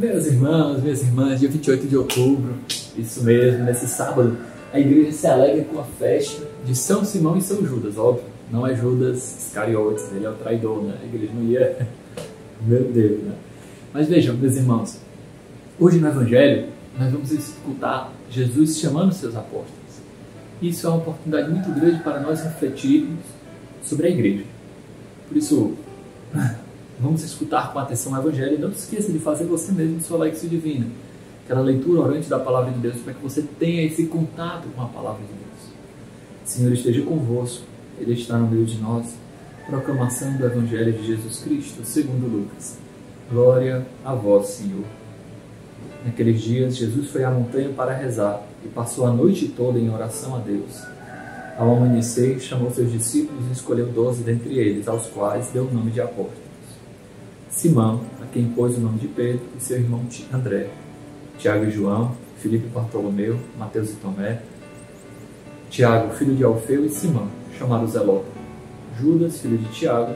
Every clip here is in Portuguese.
Meus irmãos, minhas irmãs, dia 28 de outubro, isso mesmo, nesse sábado, a igreja se alegra com a festa de São Simão e São Judas, óbvio, não é Judas Iscariotes, ele é o traidor, né? A igreja não ia, meu Deus, né? Mas vejam, meus irmãos, hoje no Evangelho, nós vamos escutar Jesus chamando seus apóstolos. Isso é uma oportunidade muito grande para nós refletirmos sobre a igreja. Por isso, vamos escutar com atenção o Evangelho e não se esqueça de fazer você mesmo sua Lexio Divina, aquela leitura orante da Palavra de Deus, para que você tenha esse contato com a Palavra de Deus. O Senhor esteja convosco, Ele está no meio de nós. Proclamação do Evangelho de Jesus Cristo, segundo Lucas. Glória a vós, Senhor. Naqueles dias, Jesus foi à montanha para rezar e passou a noite toda em oração a Deus. Ao amanhecer, chamou seus discípulos e escolheu 12 dentre eles, aos quais deu o nome de apóstolos. Simão, a quem pôs o nome de Pedro, e seu irmão André, Tiago e João, Filipe e Bartolomeu, Mateus e Tomé, Tiago, filho de Alfeu, e Simão, chamado Zelota, Judas, filho de Tiago,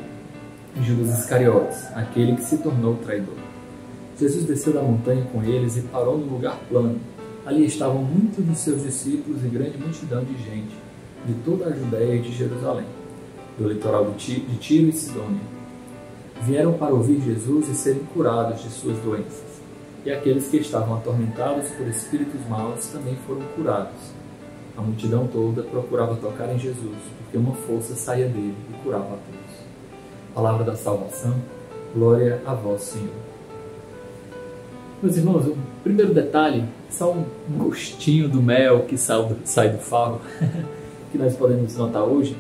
e Judas Iscariotes, aquele que se tornou o traidor. Jesus desceu da montanha com eles e parou num lugar plano. Ali estavam muitos dos seus discípulos e grande multidão de gente, de toda a Judéia e de Jerusalém, do litoral de Tiro e Sidônia. Vieram para ouvir Jesus e serem curados de suas doenças. E aqueles que estavam atormentados por espíritos maus também foram curados. A multidão toda procurava tocar em Jesus, porque uma força saía dele e curava a todos. Palavra da salvação, glória a vós, Senhor. Meus irmãos, o primeiro detalhe, só um gostinho do mel que sai do favo, que nós podemos notar hoje.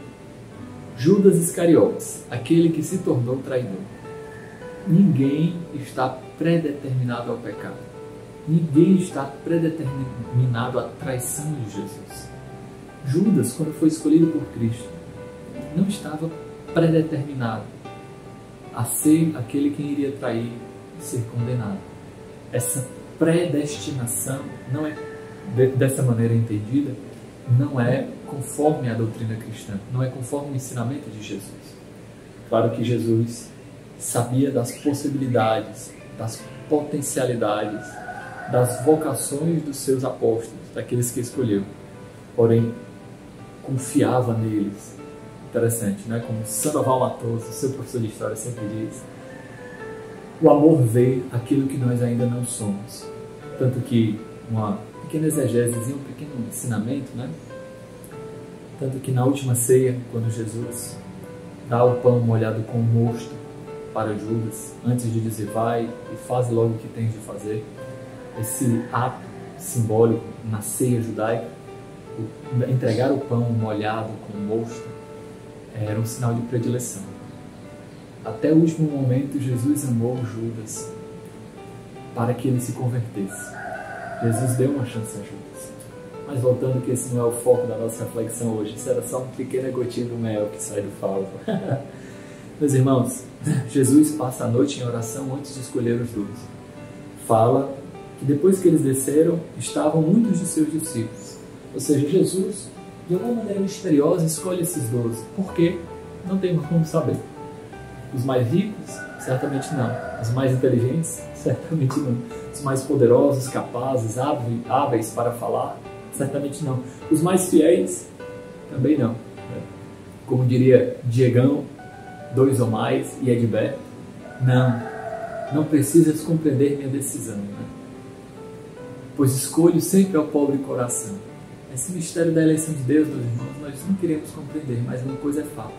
Judas Iscariotes, aquele que se tornou traidor. Ninguém está predeterminado ao pecado. Ninguém está predeterminado à traição de Jesus. Judas, quando foi escolhido por Cristo, não estava predeterminado a ser aquele que iria trair e ser condenado. Essa predestinação não é dessa maneira entendida, não é conforme a doutrina cristã, não é conforme o ensinamento de Jesus. Claro que Jesus sabia das possibilidades, das potencialidades, das vocações dos seus apóstolos, daqueles que escolheu, porém confiava neles. Interessante, né? Como Sandoval Matoso, seu professor de história, sempre diz, o amor vê aquilo que nós ainda não somos. Tanto que uma pequena exegese, um pequeno ensinamento, né? Tanto que na última ceia, quando Jesus dá o pão molhado com mosto para Judas, antes de dizer vai e faz logo o que tens de fazer, esse ato simbólico na ceia judaica, entregar o pão molhado com mosto, era um sinal de predileção. Até o último momento, Jesus amou Judas para que ele se convertesse. Jesus deu uma chance a Judas. Mas voltando, que esse não é o foco da nossa reflexão hoje, isso era só uma pequena gotinha do mel que sai do favo. Meus irmãos, Jesus passa a noite em oração antes de escolher os 12. Fala que depois que eles desceram, estavam muitos de seus discípulos. Ou seja, Jesus, de alguma maneira misteriosa, escolhe esses 12. Por quê? Não tem como saber. Os mais ricos? Certamente não. Os mais inteligentes? Certamente não. Os mais poderosos, capazes, hábeis para falar? Certamente não. Os mais fiéis? Também não. Como diria Diegão, 2 ou mais, e Edberto? Não precisas compreender minha decisão, né? Pois escolho sempre ao pobre coração. Esse mistério da eleição de Deus, meus irmãos, nós não queremos compreender, mas uma coisa é fato.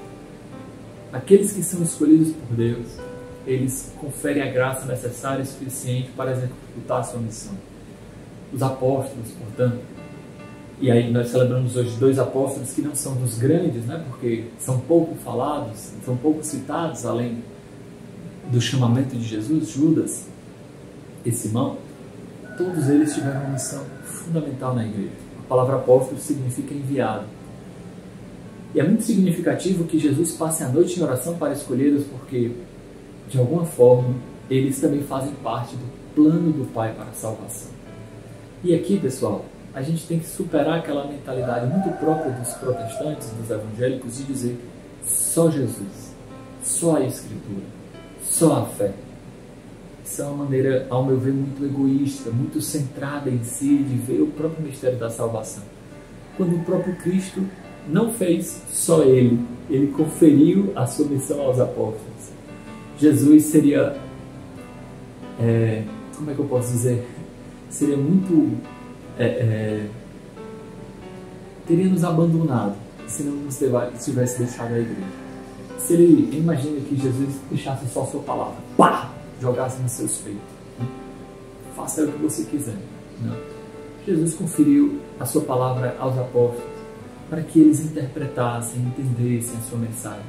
Aqueles que são escolhidos por Deus, eles conferem a graça necessária e suficiente para executar a sua missão. Os apóstolos, portanto, e aí nós celebramos hoje 2 apóstolos que não são dos grandes, né, porque são pouco falados, são pouco citados, além do chamamento de Jesus, Judas e Simão. Todos eles tiveram uma missão fundamental na igreja. A palavra apóstolo significa enviado. E é muito significativo que Jesus passe a noite em oração para escolhê-los, porque, de alguma forma, eles também fazem parte do plano do Pai para a salvação. E aqui, pessoal, a gente tem que superar aquela mentalidade muito própria dos protestantes, dos evangélicos, de dizer só Jesus, só a Escritura, só a fé. Isso é uma maneira, ao meu ver, muito egoísta, muito centrada em si, de ver o próprio mistério da salvação. Quando o próprio Cristo não fez só ele conferiu a sua missão aos apóstolos. Jesus seria, como é que eu posso dizer? Seria muito, teria nos abandonado se não nos tivesse deixado a igreja. Se ele, imagina que Jesus deixasse só a sua palavra, pá, jogasse nos seus peitos, né? Faça o que você quiser. Não. Jesus conferiu a sua palavra aos apóstolos para que eles interpretassem, entendessem a sua mensagem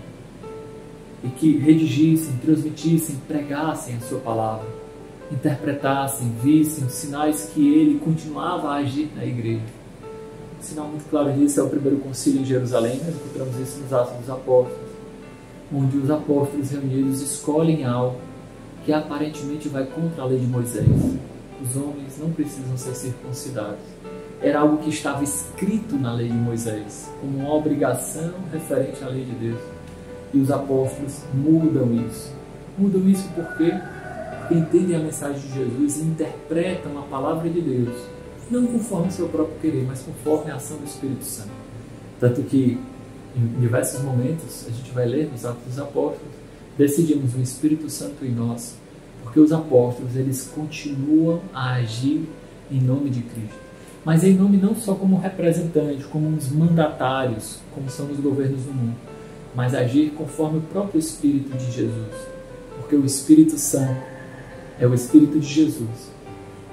e que redigissem, transmitissem, pregassem a sua palavra, interpretassem, vissem os sinais que ele continuava a agir na igreja. Um sinal muito claro disso é o primeiro concílio em Jerusalém. Nós encontramos isso nos Atos dos Apóstolos, onde os apóstolos reunidos escolhem algo que aparentemente vai contra a lei de Moisés. Os homens não precisam ser circuncidados. Era algo que estava escrito na lei de Moisés, como uma obrigação referente à lei de Deus. E os apóstolos mudam isso. Mudam isso por quê? Porque entendem a mensagem de Jesus e interpretam a palavra de Deus, não conforme o seu próprio querer, mas conforme a ação do Espírito Santo. Tanto que, em diversos momentos, a gente vai ler nos Atos dos Apóstolos, decidimos o Espírito Santo em nós, porque os apóstolos, eles continuam a agir em nome de Cristo. Mas em nome não só como representantes, como uns mandatários, como são os governos do mundo, mas agir conforme o próprio Espírito de Jesus. Porque o Espírito Santo é o Espírito de Jesus.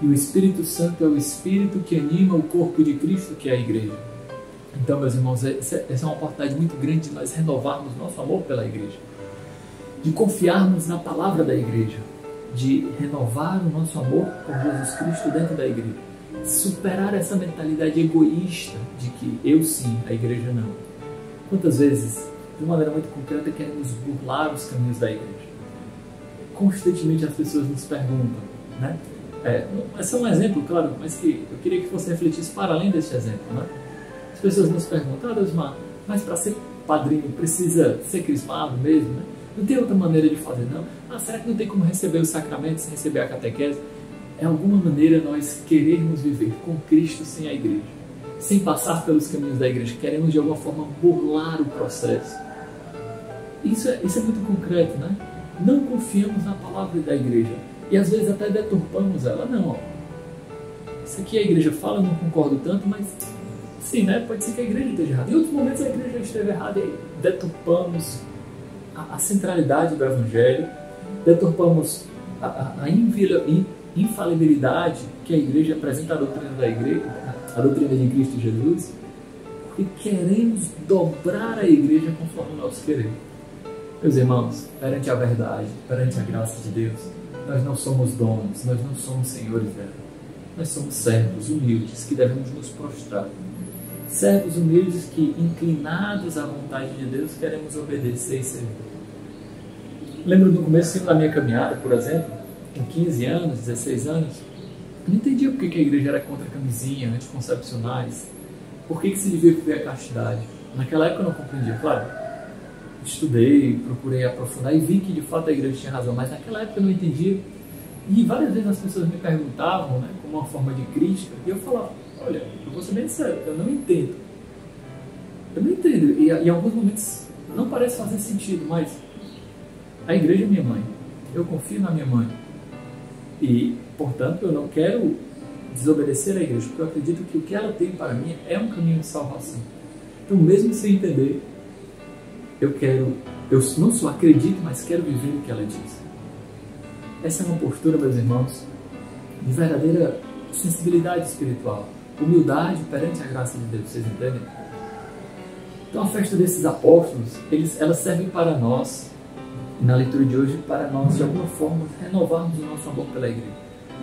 E o Espírito Santo é o Espírito que anima o corpo de Cristo, que é a igreja. Então, meus irmãos, essa é uma oportunidade muito grande de nós renovarmos nosso amor pela igreja, de confiarmos na palavra da igreja, de renovar o nosso amor por Jesus Cristo dentro da igreja, superar essa mentalidade egoísta de que eu sim, a igreja não. Quantas vezes, de maneira muito concreta, queremos burlar os caminhos da igreja? Constantemente as pessoas nos perguntam, né? Esse é um exemplo, claro, mas que eu queria que você refletisse para além deste exemplo, né? As pessoas nos perguntam, Deusmar, mas para ser padrinho precisa ser crismado mesmo, né? Não tem outra maneira de fazer, não? Será que não tem como receber os sacramentos sem receber a catequese? É alguma maneira nós querermos viver com Cristo sem a igreja, sem passar pelos caminhos da igreja, queremos de alguma forma burlar o processo. Isso é muito concreto, né? Não confiamos na palavra da igreja e às vezes até deturpamos ela. Não, ó, isso aqui a igreja fala, eu não concordo tanto, mas sim, né? Pode ser que a igreja esteja errada. Em outros momentos a igreja esteve errada e deturpamos a centralidade do Evangelho, deturpamos a infalibilidade que a igreja apresenta à doutrina da igreja, a doutrina de Cristo Jesus, porque queremos dobrar a igreja conforme o nosso querer. Meus irmãos, perante a verdade, perante a graça de Deus, nós não somos donos, nós não somos senhores dela. Nós somos servos humildes que devemos nos prostrar. Servos humildes que, inclinados à vontade de Deus, queremos obedecer e servir. Lembro no começo da minha caminhada, por exemplo, com 15 anos, 16 anos, eu não entendia por que a igreja era contra a camisinha, anticoncepcionais, por que se devia viver a castidade. Naquela época eu não compreendia, claro. Estudei, procurei aprofundar e vi que de fato a igreja tinha razão, mas naquela época eu não entendia. E várias vezes as pessoas me perguntavam, né, como uma forma de crítica, e eu falava, olha, eu vou ser bem sério, eu não entendo. Eu não entendo, e em alguns momentos não parece fazer sentido, mas a igreja é minha mãe, eu confio na minha mãe. E, portanto, eu não quero desobedecer à igreja, porque eu acredito que o que ela tem para mim é um caminho de salvação. Então, mesmo sem entender, eu não só acredito, mas quero viver o que ela diz. Essa é uma postura, meus irmãos, de verdadeira sensibilidade espiritual, humildade perante a graça de Deus, vocês entendem? Então, a festa desses apóstolos, ela serve para nós, na leitura de hoje, para nós, de alguma forma, renovarmos o nosso amor pela igreja.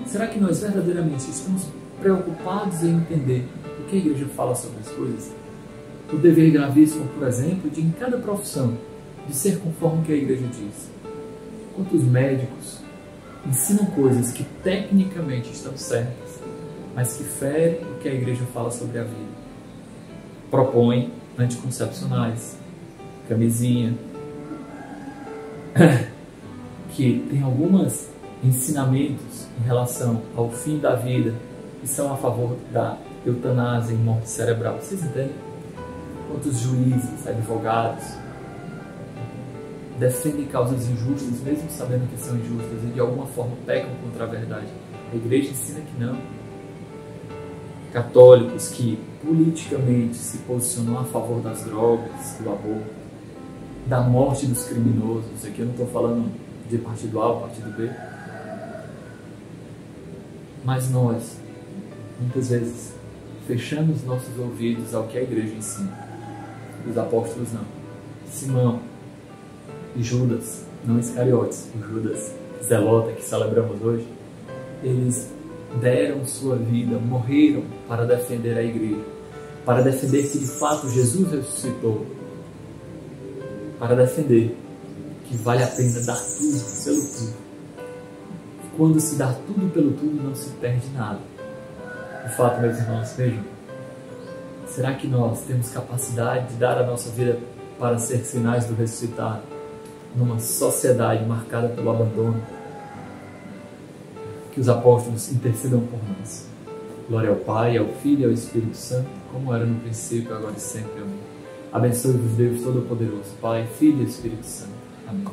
Será que nós verdadeiramente estamos preocupados em entender o que a igreja fala sobre as coisas? O dever gravíssimo, por exemplo, de em cada profissão, de ser conforme o que a igreja diz. Quantos médicos ensinam coisas que tecnicamente estão certas, mas que ferem o que a igreja fala sobre a vida? Propõem anticoncepcionais, camisinha, que tem algumas ensinamentos em relação ao fim da vida que são a favor da eutanásia e morte cerebral. Vocês entendem? Quantos juízes, advogados defendem causas injustas, mesmo sabendo que são injustas, e de alguma forma pecam contra a verdade. A igreja ensina que não. Católicos que politicamente se posicionam a favor das drogas, do aborto, da morte dos criminosos. Aqui eu não estou falando de partido A ou partido B. Mas nós, muitas vezes, fechamos nossos ouvidos ao que a igreja ensina. Os apóstolos não. Simão e Judas, não Iscariotes, o Judas Zelota que celebramos hoje, eles deram sua vida, morreram para defender a igreja, para defender que de fato Jesus ressuscitou, para defender que vale a pena dar tudo pelo tudo. Quando se dá tudo pelo tudo, não se perde nada. De fato, meus irmãos, vejam, será que nós temos capacidade de dar a nossa vida para ser sinais do ressuscitado numa sociedade marcada pelo abandono? Que os apóstolos intercedam por nós. Glória ao Pai, ao Filho e ao Espírito Santo, como era no princípio, agora e sempre. Amém. Abençoe-vos Deus Todo-Poderoso, Pai, Filho e Espírito Santo. Amém.